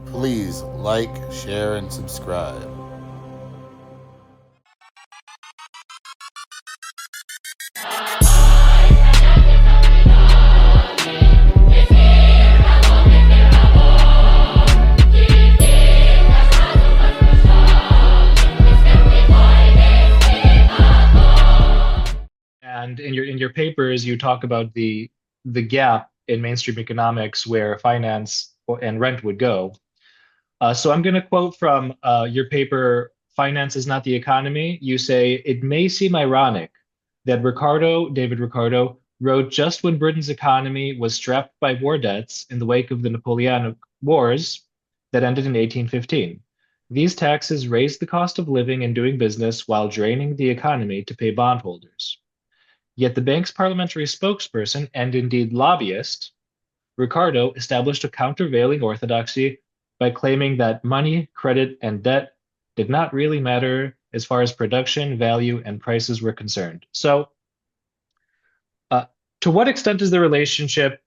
Please like, share, and subscribe. And in your papers, you talk about the gap in mainstream economics where finance and rent would go. So I'm going to quote from your paper, Finance is Not the Economy. You say, it may seem ironic that David Ricardo, wrote just when Britain's economy was strapped by war debts in the wake of the Napoleonic Wars that ended in 1815. These taxes raised the cost of living and doing business while draining the economy to pay bondholders. Yet the bank's parliamentary spokesperson and indeed lobbyist, Ricardo, established a countervailing orthodoxy by claiming that money, credit, and debt did not really matter as far as production, value, and prices were concerned. So, uh, to what extent is the relationship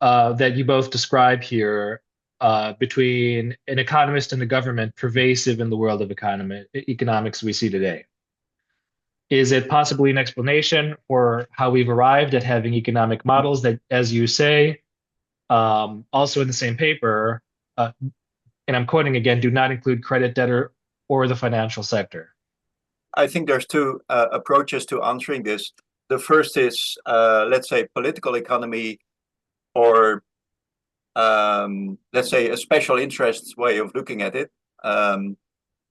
that you both describe here between an economist and the government pervasive in the world of economics we see today? Is it possibly an explanation for how we've arrived at having economic models that, as you say, also in the same paper, and I'm quoting again, do not include credit debtor or the financial sector? I think there's two approaches to answering this. The first is, let's say, political economy, or let's say a special interests way of looking at it,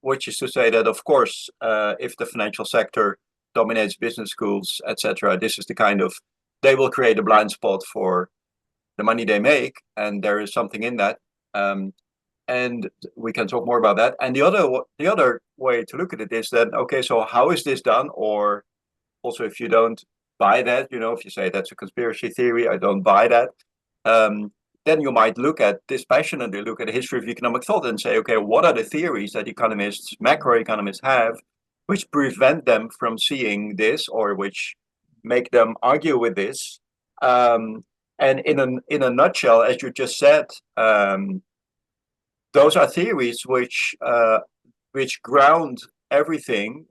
which is to say that, of course, if the financial sector dominates business schools, etc., this is the kind of, they will create a blind spot for the money they make, and there is something in that. And we can talk more about that. And the other way to look at it is that, okay, so how is this done? Or also, if you don't buy that, if you say that's a conspiracy theory, I don't buy that, then you might look at dispassionately, look at the history of economic thought and say, okay, what are the theories that economists, macroeconomists have, which prevent them from seeing this, or which make them argue with this? And in a nutshell, as you just said, those are theories which ground everything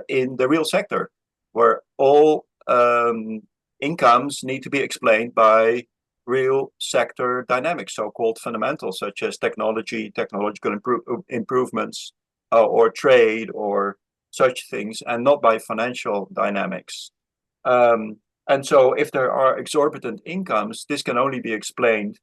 in the real sector, where all incomes need to be explained by real sector dynamics, so-called fundamentals, such as technological improvements, or trade, or such things, and not by financial dynamics. And so if there are exorbitant incomes, this can only be explained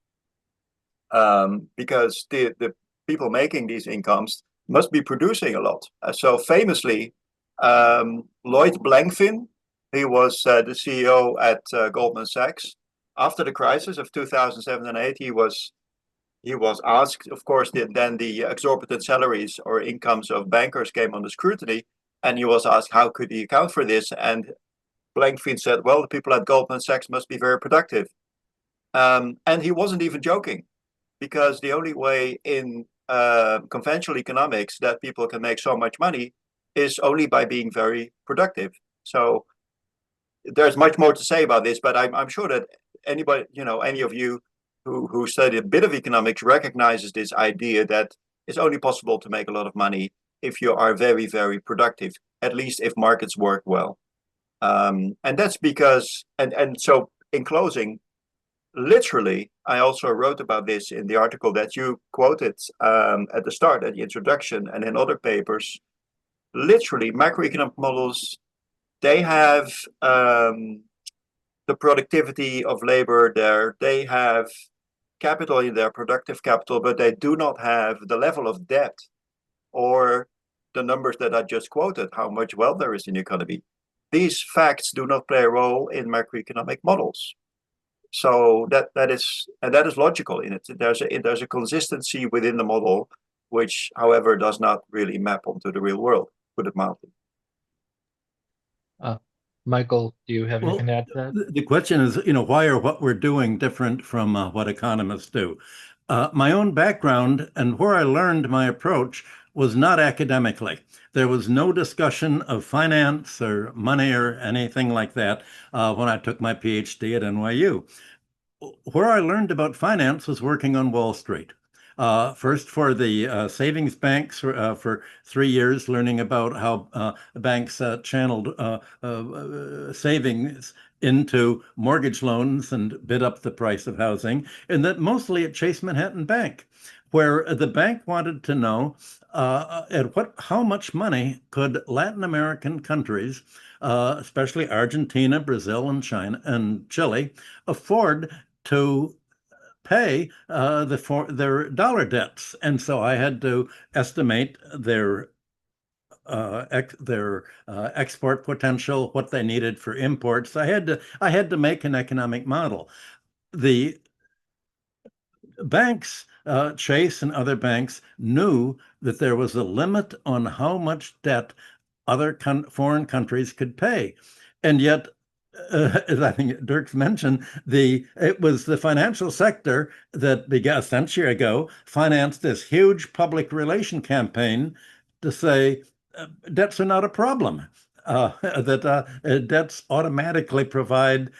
because the people making these incomes must be producing a lot. So famously, Lloyd Blankfein, he was the CEO at Goldman Sachs. After the crisis of 2007 and 8, he was asked, of course, then the exorbitant salaries or incomes of bankers came under scrutiny, and he was asked how could he account for this, and Blankfein said, well, the people at Goldman Sachs must be very productive. And he wasn't even joking, because the only way in conventional economics that people can make so much money is only by being very productive. So there's much more to say about this, but I'm sure that anybody, any of you who study a bit of economics recognizes this idea that it's only possible to make a lot of money if you are very, very productive, at least if markets work well. And that's because, and so in closing, literally, I also wrote about this in the article that you quoted at the start, at the introduction, and in other papers. Literally, macroeconomic models, they have the productivity of labor there. They have capital in their productive capital, but they do not have the level of debt or the numbers that I just quoted, how much wealth there is in the economy. These facts do not play a role in macroeconomic models. So that is logical in it. There's a consistency within the model, which, however, does not really map onto the real world, put it mildly. Michael, do you have anything to add to that? The question is, why are what we're doing different from what economists do? My own background and where I learned my approach was not academically. There was no discussion of finance or money or anything like that when I took my PhD at NYU. Where I learned about finance was working on Wall Street. First for the savings banks for 3 years, learning about how banks channeled savings into mortgage loans and bid up the price of housing, and that mostly at Chase Manhattan Bank, where the bank wanted to know how much money could Latin American countries, especially Argentina, Brazil, and China and Chile, afford to pay their dollar debts. And so I had to estimate their export potential, what they needed for imports. I had to make an economic model. The banks, Chase and other banks, knew that there was a limit on how much debt other foreign countries could pay. And yet, as I think Dirk's mentioned, it was the financial sector that began a century ago, financed this huge public relation campaign to say debts are not a problem. That debts automatically provide,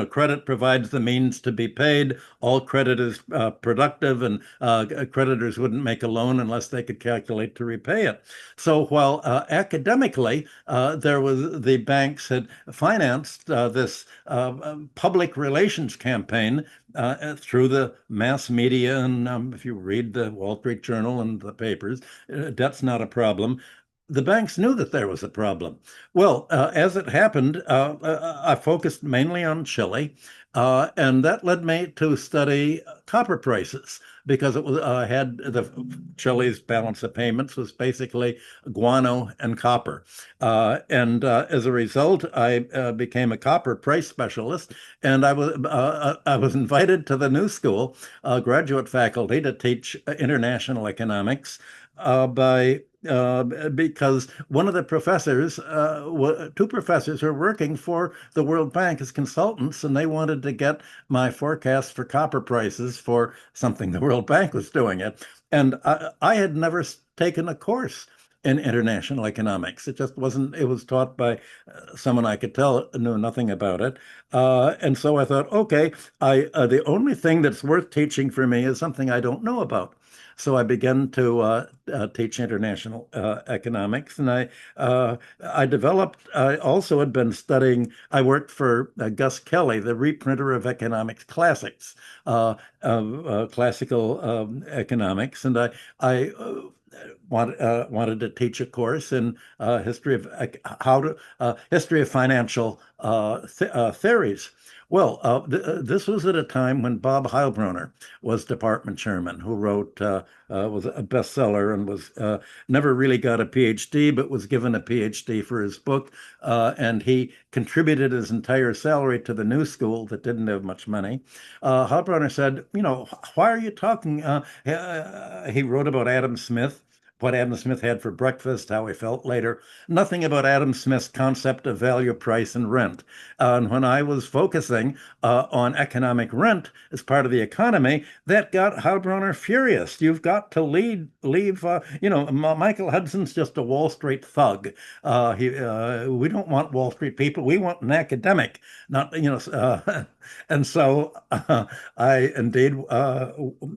credit provides the means to be paid. All credit is productive, and creditors wouldn't make a loan unless they could calculate to repay it. So while academically, the banks had financed this public relations campaign through the mass media, and if you read the Wall Street Journal and the papers, debt's not a problem. The banks knew that there was a problem. Well, as it happened, I focused mainly on Chile, and that led me to study copper prices because it was had Chile's balance of payments was basically guano and copper, and as a result, I became a copper price specialist, and I was invited to the New School graduate faculty to teach international economics because one of the professors, two professors were working for the World Bank as consultants, and they wanted to get my forecast for copper prices for something the World Bank was doing it. And I had never taken a course in international economics. It just wasn't, it was taught by someone I could tell knew nothing about it. And so I thought, okay, the only thing that's worth teaching for me is something I don't know about. So I began to teach international economics, and I developed. I also had been studying. I worked for Gus Kelly, the reprinter of economics classics, classical economics, and I wanted to teach a course in history of financial theories. Well, this was at a time when Bob Heilbroner was department chairman, who wrote, was a bestseller and was never really got a PhD, but was given a PhD for his book. And he contributed his entire salary to the New School that didn't have much money. Heilbroner said, why are you talking? He wrote about Adam Smith, what Adam Smith had for breakfast, how he felt later. Nothing about Adam Smith's concept of value, price, and rent. And when I was focusing on economic rent as part of the economy, that got Heilbroner furious. You've got to leave. Michael Hudson's just a Wall Street thug. We don't want Wall Street people. We want an academic, not. And so I indeed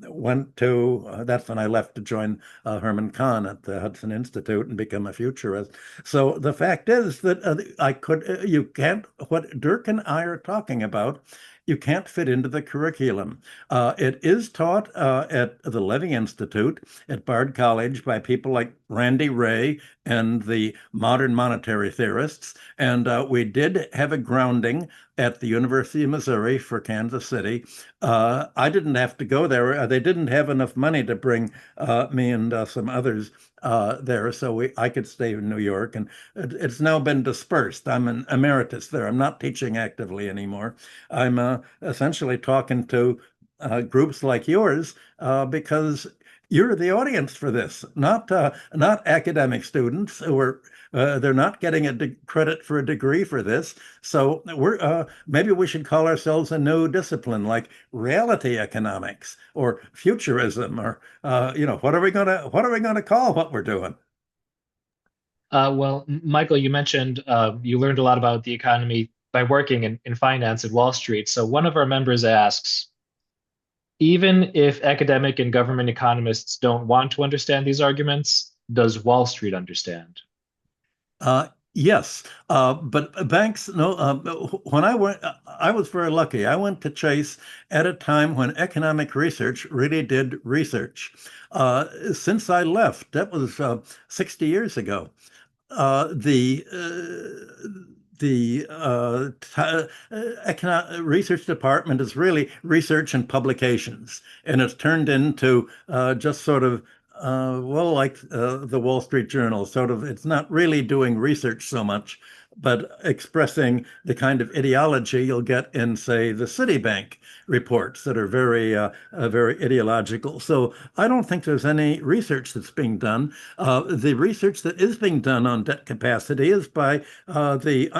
went to. That's when I left to join Herman Kahn at the Hudson Institute and become a futurist. So the fact is that you can't, what Dirk and I are talking about, you can't fit into the curriculum. It is taught at the Levy Institute at Bard College by people like Randy Wray and the modern monetary theorists. And we did have a grounding at the University of Missouri for Kansas City. I didn't have to go there. They didn't have enough money to bring me and some others there, so I could stay in New York, and it's now been dispersed. I'm an emeritus there. I'm not teaching actively anymore. I'm essentially talking to groups like yours because you're the audience for this, not academic students who are. They're not getting credit for a degree for this, so maybe we should call ourselves a new discipline like reality economics or futurism, or what are we gonna call what we're doing? Well, Michael, you mentioned you learned a lot about the economy by working in finance at Wall Street. So one of our members asks, even if academic and government economists don't want to understand these arguments, does Wall Street understand? Yes, but banks. No, when I went, I was very lucky. I went to Chase at a time when economic research really did research. Since I left, that was 60 years ago. The research department is really research and publications, and it's turned into just sort of well, like the Wall Street Journal, sort of. It's not really doing research so much, but expressing the kind of ideology you'll get in, say, the Citibank reports that are very ideological. So I don't think there's any research that's being done. The research that is being done on debt capacity is by the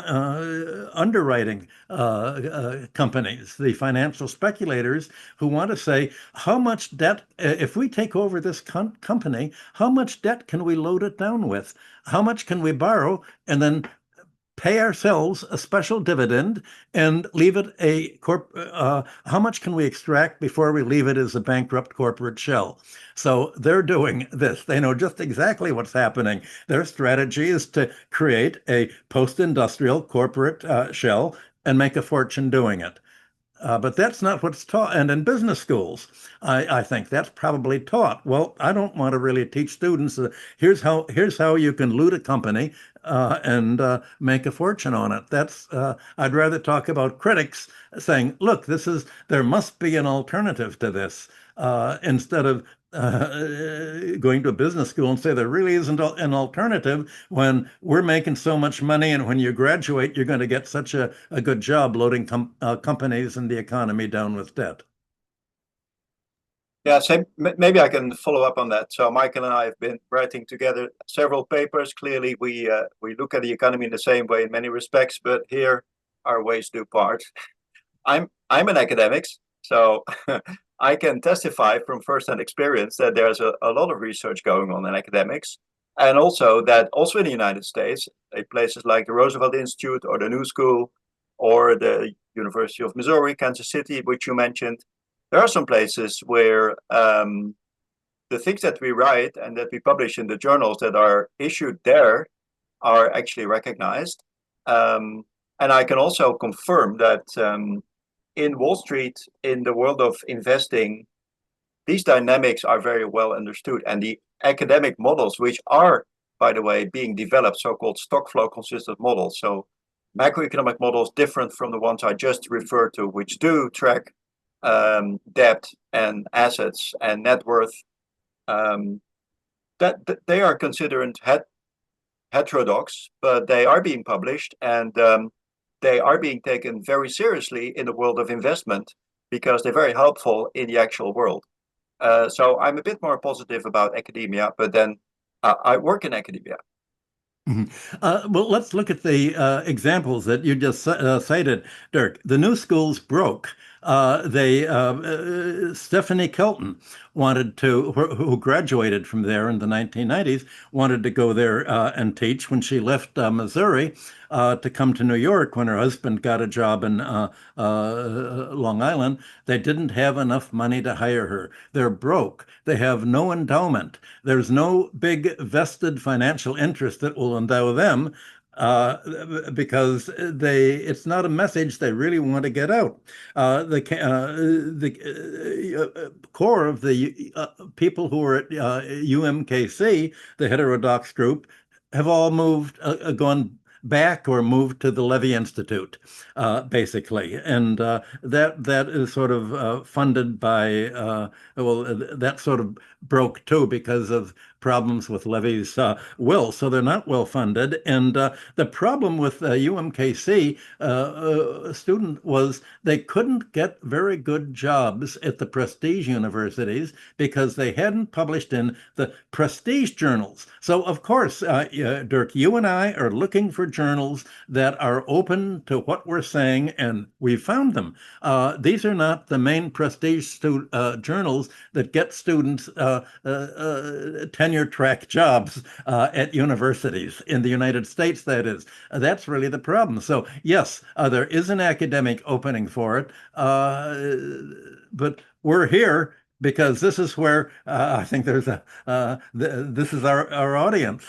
underwriting companies, the financial speculators who want to say, how much debt, if we take over this company, how much debt can we load it down with? How much can we borrow and then pay ourselves a special dividend and leave it how much can we extract before we leave it as a bankrupt corporate shell? So they're doing this. They know just exactly what's happening. Their strategy is to create a post-industrial corporate shell and make a fortune doing it. But that's not what's taught. And in business schools, I think that's probably taught. Well, I don't want to really teach students here's how you can loot a company and make a fortune on it. I'd rather talk about critics saying, look, there must be an alternative to this, instead of going to a business school and say there really isn't an alternative when we're making so much money, and when you graduate, you're going to get such a good job loading companies and the economy down with debt. Yeah, maybe I can follow up on that. So Michael and I have been writing together several papers. Clearly, we look at the economy in the same way in many respects, but here our ways do part. I'm an academic, so I can testify from firsthand experience that there's a lot of research going on in academics, and also that also in the United States, places like the Roosevelt Institute or the New School or the University of Missouri, Kansas City, which you mentioned, there are some places where the things that we write and that we publish in the journals that are issued there are actually recognized. And I can also confirm that in Wall Street, in the world of investing, these dynamics are very well understood. And the academic models, which are, by the way, being developed, so-called stock flow consistent models. So macroeconomic models different from the ones I just referred to, which do track debt and assets and net worth, that they are considered heterodox, but they are being published, and they are being taken very seriously in the world of investment because they're very helpful in the actual world. So I'm a bit more positive about academia, but then I work in academia. Well, let's look at the examples that you just cited, Dirk. The new schools broke. Stephanie Kelton who graduated from there in the 1990s, wanted to go there and teach. When she left Missouri to come to New York, when her husband got a job in Long Island, they didn't have enough money to hire her. They're broke. They have no endowment. There's no big vested financial interest that will endow them, because it's not a message they really want to get out. The core of the people who are at UMKC, the heterodox group, have all gone back or moved to the Levy Institute, basically. And that is sort of funded by, that sort of broke too because of problems with Levy's will. So they're not well funded. And the problem with UMKC student was they couldn't get very good jobs at the prestige universities because they hadn't published in the prestige journals. So of course, Dirk, you and I are looking for journals that are open to what we're saying, and we found them. These are not the main prestige journals that get students tenure track jobs at universities in the United States, that is. That's really the problem. So yes, there is an academic opening for it, but we're here because this is where I think there's this is our audience.